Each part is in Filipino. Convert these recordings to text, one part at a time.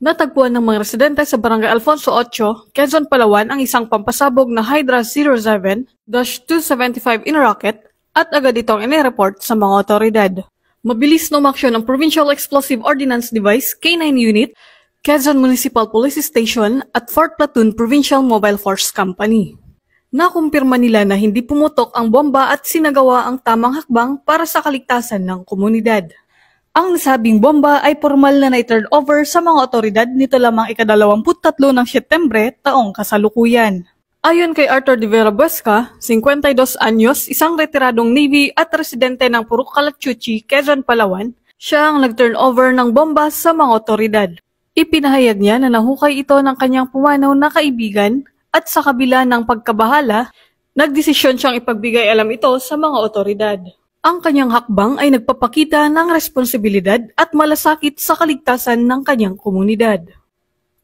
Natagpuan ng mga residente sa Barangay Alfonso 8, Quezon, Palawan ang isang pampasabog na Hydra 07-275 in rocket at agad itong inireport sa mga otoridad. Mabilis na umaksyon ang Provincial Explosive Ordnance Device K9 Unit, Quezon Municipal Police Station at 4th Platoon Provincial Mobile Force Company. Nakumpirma nila na hindi pumutok ang bomba at sinagawa ang tamang hakbang para sa kaligtasan ng komunidad. Ang nasabing bomba ay formal na na-turn over sa mga otoridad nito lamang ika-23 ng Setyembre taong kasalukuyan. Ayon kay Arthur de Vera Buesca, 52 anyos, isang retiradong Navy at residente ng Purok Calachuchi, Quezon, Palawan, siya ang nag-turn over ng bomba sa mga otoridad. Ipinahayag niya na nahukay ito ng kanyang pumanaw na kaibigan at sa kabila ng pagkabahala, nagdesisyon siyang ipagbigay alam ito sa mga otoridad. Ang kanyang hakbang ay nagpapakita ng responsibilidad at malasakit sa kaligtasan ng kanyang komunidad.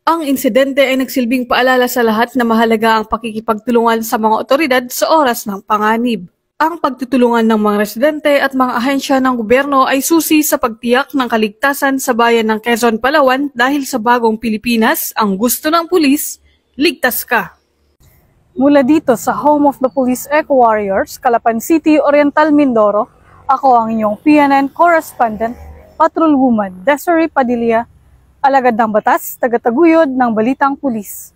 Ang insidente ay nagsilbing paalala sa lahat na mahalaga ang pakikipagtulungan sa mga otoridad sa oras ng panganib. Ang pagtutulungan ng mga residente at mga ahensya ng gobyerno ay susi sa pagtiyak ng kaligtasan sa bayan ng Quezon, Palawan dahil sa bagong Pilipinas, ang gusto ng pulis, ligtas ka. Mula dito sa Home of the Police Eco Warriors, Calapan City, Oriental Mindoro, ako ang inyong PNN correspondent, Patrolwoman Desiree Padilla, alagad ng batas, tagataguyod ng Balitang Pulis.